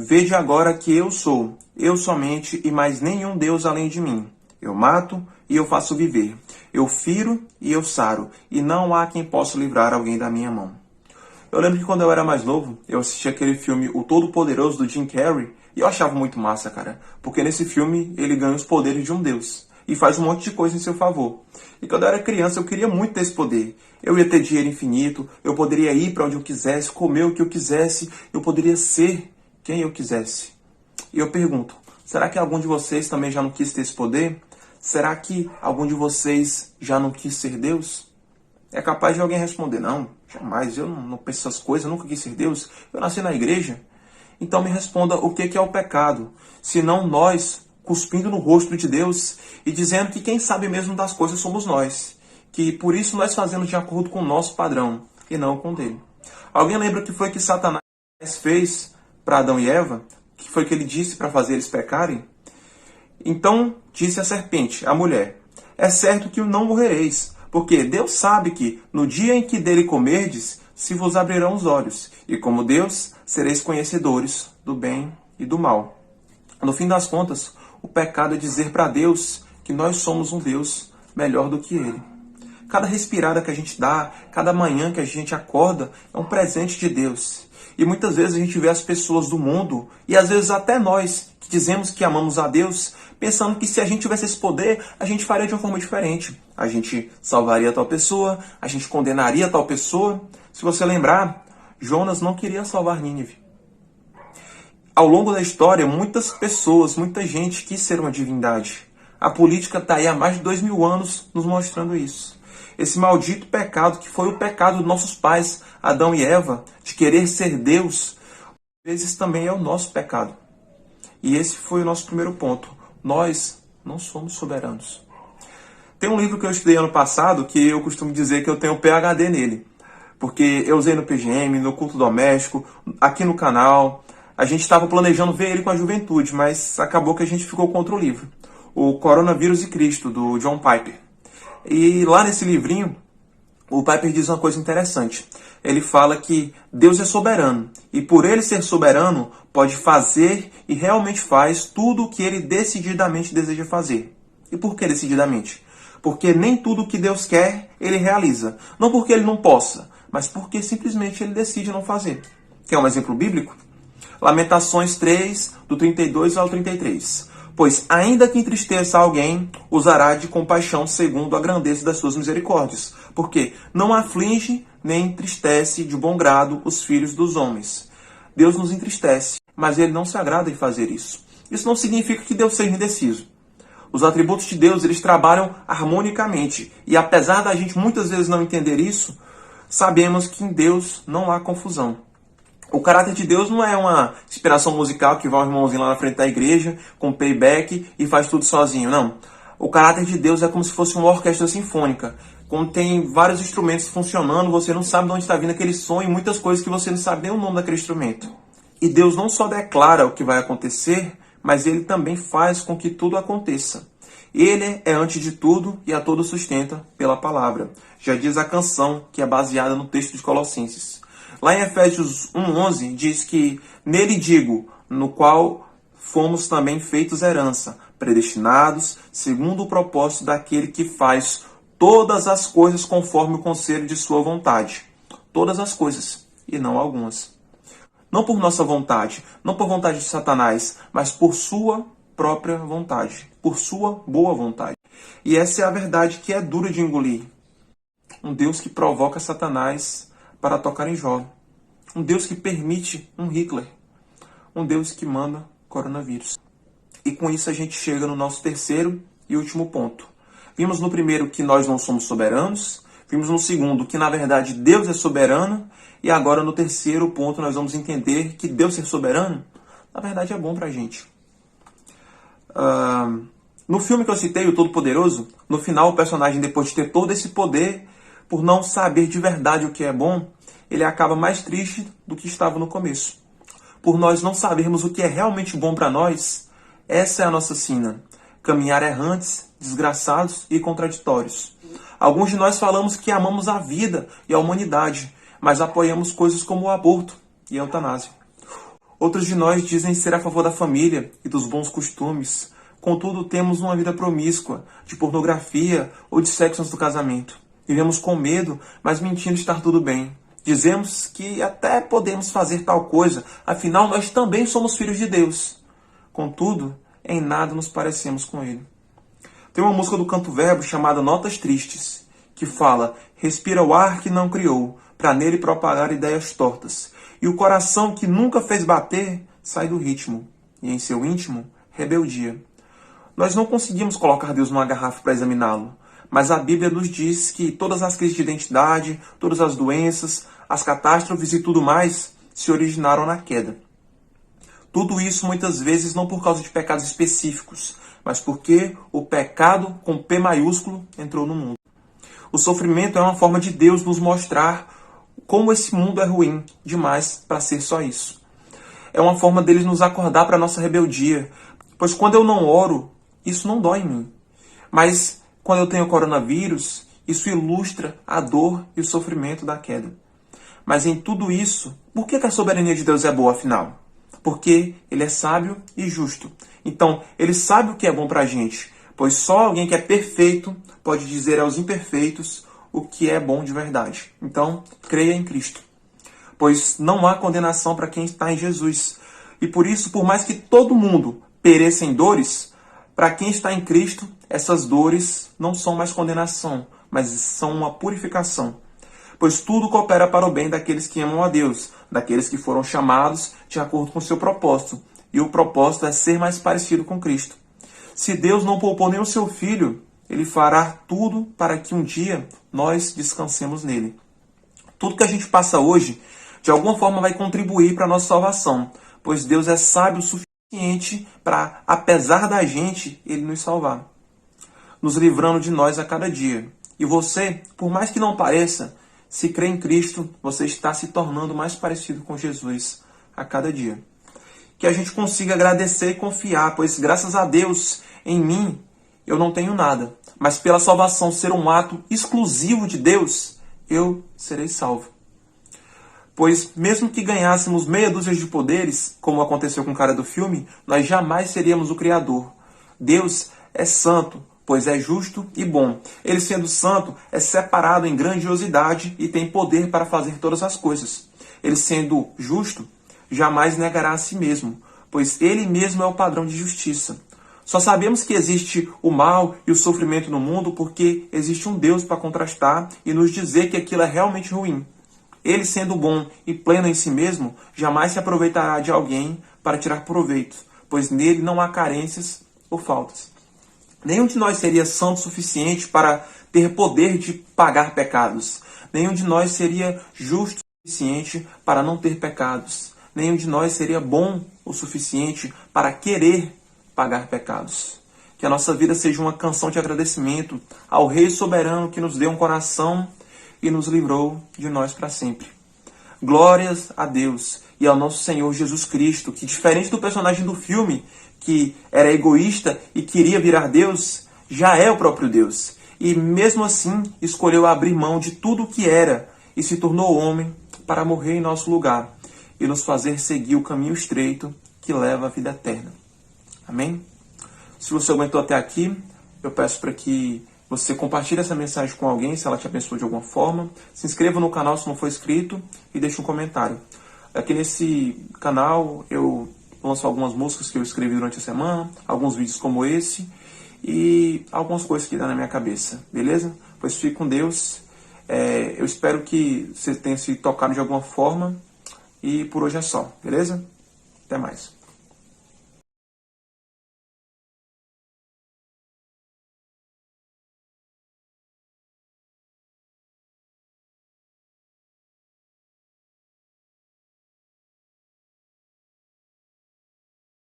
Vede agora que eu sou, eu somente e mais nenhum Deus além de mim. Eu mato e eu faço viver. Eu firo e eu saro, e não há quem possa livrar alguém da minha mão. Eu lembro que quando eu era mais novo, eu assisti aquele filme O Todo-Poderoso, do Jim Carrey, e eu achava muito massa, cara. Porque nesse filme ele ganha os poderes de um Deus e faz um monte de coisa em seu favor. E quando eu era criança, eu queria muito ter esse poder. Eu ia ter dinheiro infinito, eu poderia ir para onde eu quisesse, comer o que eu quisesse, eu poderia ser quem eu quisesse. E eu pergunto, será que algum de vocês também já não quis ter esse poder? Será que algum de vocês já não quis ser Deus? É capaz de alguém responder, não, jamais, eu não penso essas coisas, eu nunca quis ser Deus, eu nasci na igreja. Então me responda o que é o pecado, se não nós cuspindo no rosto de Deus e dizendo que quem sabe mesmo das coisas somos nós, que por isso nós fazemos de acordo com o nosso padrão e não com o dele. Alguém lembra o que foi que Satanás fez para Adão e Eva? O que foi que ele disse para fazer eles pecarem? Então disse a serpente, a mulher, é certo que não morrereis, porque Deus sabe que no dia em que dele comerdes, se vos abrirão os olhos, e como Deus, sereis conhecedores do bem e do mal. No fim das contas, o pecado é dizer para Deus que nós somos um Deus melhor do que Ele. Cada respirada que a gente dá, cada manhã que a gente acorda, é um presente de Deus. E muitas vezes a gente vê as pessoas do mundo, e às vezes até nós, que dizemos que amamos a Deus, pensando que se a gente tivesse esse poder, a gente faria de uma forma diferente. A gente salvaria tal pessoa, a gente condenaria tal pessoa. Se você lembrar, Jonas não queria salvar Nínive. Ao longo da história, muitas pessoas, muita gente quis ser uma divindade. A política está aí há mais de 2000 anos nos mostrando isso. Esse maldito pecado, que foi o pecado dos nossos pais, Adão e Eva, de querer ser Deus, às vezes também é o nosso pecado. E esse foi o nosso primeiro ponto. Nós não somos soberanos. Tem um livro que eu estudei ano passado que eu costumo dizer que eu tenho PhD nele. Porque eu usei no PGM, no culto doméstico, aqui no canal. A gente estava planejando ver ele com a juventude, mas acabou que a gente ficou contra o livro. O Coronavírus e Cristo, do John Piper. E lá nesse livrinho, o Piper diz uma coisa interessante. Ele fala que Deus é soberano, e por ele ser soberano, pode fazer e realmente faz tudo o que ele decididamente deseja fazer. E por que decididamente? Porque nem tudo o que Deus quer, ele realiza. Não porque ele não possa, mas porque simplesmente ele decide não fazer. Quer um exemplo bíblico? Lamentações 3, do 32 ao 33. Pois ainda que entristeça alguém, usará de compaixão segundo a grandeza das suas misericórdias. Porque não aflige nem entristece de bom grado os filhos dos homens. Deus nos entristece, mas ele não se agrada em fazer isso. Isso não significa que Deus seja indeciso. Os atributos de Deus, eles trabalham harmonicamente. E apesar da gente muitas vezes não entender isso, sabemos que em Deus não há confusão. O caráter de Deus não é uma inspiração musical que vai um irmãozinho lá na frente da igreja com playback e faz tudo sozinho, não. O caráter de Deus é como se fosse uma orquestra sinfônica. Quando tem vários instrumentos funcionando, você não sabe de onde está vindo aquele som e muitas coisas que você não sabe nem o nome daquele instrumento. E Deus não só declara o que vai acontecer, mas Ele também faz com que tudo aconteça. Ele é antes de tudo e a todo sustenta pela palavra. Já diz a canção que é baseada no texto de Colossenses. Lá em Efésios 1:11 diz que nele digo, no qual fomos também feitos herança, predestinados segundo o propósito daquele que faz todas as coisas conforme o conselho de sua vontade. Todas as coisas, e não algumas. Não por nossa vontade, não por vontade de Satanás, mas por sua própria vontade, por sua boa vontade. E essa é a verdade que é dura de engolir. Um Deus que provoca Satanás para tocar em Jó. Um Deus que permite um Hitler. Um Deus que manda coronavírus. E com isso a gente chega no nosso terceiro e último ponto. Vimos no primeiro que nós não somos soberanos. Vimos no segundo que, na verdade, Deus é soberano. E agora, no terceiro ponto, nós vamos entender que Deus ser soberano, na verdade, é bom pra gente. No filme que eu citei, O Todo-Poderoso, no final, o personagem, depois de ter todo esse poder, por não saber de verdade o que é bom, ele acaba mais triste do que estava no começo. Por nós não sabermos o que é realmente bom para nós, essa é a nossa sina. Caminhar errantes, desgraçados e contraditórios. Alguns de nós falamos que amamos a vida e a humanidade, mas apoiamos coisas como o aborto e a eutanásia. Outros de nós dizem ser a favor da família e dos bons costumes. Contudo, temos uma vida promíscua, de pornografia ou de sexo antes do casamento. Vivemos com medo, mas mentindo estar tudo bem. Dizemos que até podemos fazer tal coisa, afinal nós também somos filhos de Deus. Contudo, em nada nos parecemos com Ele. Tem uma música do Canto Verbo chamada Notas Tristes, que fala: respira o ar que não criou, para nele propagar ideias tortas. E o coração que nunca fez bater, sai do ritmo. E em seu íntimo, rebeldia. Nós não conseguimos colocar Deus numa garrafa para examiná-lo. Mas a Bíblia nos diz que todas as crises de identidade, todas as doenças, as catástrofes e tudo mais se originaram na queda. Tudo isso muitas vezes não por causa de pecados específicos, mas porque o pecado com P maiúsculo entrou no mundo. O sofrimento é uma forma de Deus nos mostrar como esse mundo é ruim demais para ser só isso. É uma forma deles nos acordar para a nossa rebeldia, pois quando eu não oro, isso não dói em mim. Mas quando eu tenho coronavírus, isso ilustra a dor e o sofrimento da queda. Mas em tudo isso, por que a soberania de Deus é boa, afinal? Porque Ele é sábio e justo. Então, Ele sabe o que é bom para a gente, pois só alguém que é perfeito pode dizer aos imperfeitos o que é bom de verdade. Então, creia em Cristo, pois não há condenação para quem está em Jesus. E por isso, por mais que todo mundo pereça em dores, para quem está em Cristo, essas dores não são mais condenação, mas são uma purificação. Pois tudo coopera para o bem daqueles que amam a Deus, daqueles que foram chamados de acordo com o seu propósito. E o propósito é ser mais parecido com Cristo. Se Deus não poupou nem o seu Filho, Ele fará tudo para que um dia nós descansemos nele. Tudo que a gente passa hoje, de alguma forma vai contribuir para a nossa salvação, pois Deus é sábio o suficiente para, apesar da gente, Ele nos salvar, nos livrando de nós a cada dia. E você, por mais que não pareça, se crê em Cristo, você está se tornando mais parecido com Jesus a cada dia. Que a gente consiga agradecer e confiar, pois graças a Deus, em mim, eu não tenho nada. Mas pela salvação ser um ato exclusivo de Deus, eu serei salvo. Pois mesmo que ganhássemos meia dúzia de poderes, como aconteceu com o cara do filme, nós jamais seríamos o Criador. Deus é santo, pois é justo e bom. Ele, sendo santo, é separado em grandiosidade e tem poder para fazer todas as coisas. Ele, sendo justo, jamais negará a si mesmo, pois ele mesmo é o padrão de justiça. Só sabemos que existe o mal e o sofrimento no mundo porque existe um Deus para contrastar e nos dizer que aquilo é realmente ruim. Ele, sendo bom e pleno em si mesmo, jamais se aproveitará de alguém para tirar proveito, pois nele não há carências ou faltas. Nenhum de nós seria santo o suficiente para ter poder de pagar pecados. Nenhum de nós seria justo o suficiente para não ter pecados. Nenhum de nós seria bom o suficiente para querer pagar pecados. Que a nossa vida seja uma canção de agradecimento ao Rei soberano que nos deu um coração e nos livrou de nós para sempre. Glórias a Deus e ao nosso Senhor Jesus Cristo, que, diferente do personagem do filme, que era egoísta e queria virar Deus, já é o próprio Deus. E mesmo assim escolheu abrir mão de tudo o que era e se tornou homem para morrer em nosso lugar e nos fazer seguir o caminho estreito que leva à vida eterna. Amém? Se você aguentou até aqui, eu peço para que você compartilhe essa mensagem com alguém, se ela te abençoou de alguma forma. Se inscreva no canal se não for inscrito e deixe um comentário. Aqui nesse canal eu lanço algumas músicas que eu escrevi durante a semana, alguns vídeos como esse e algumas coisas que dá na minha cabeça, beleza? Pois fique com Deus. Eu espero que você tenha se tocado de alguma forma e por hoje é só, beleza? Até mais.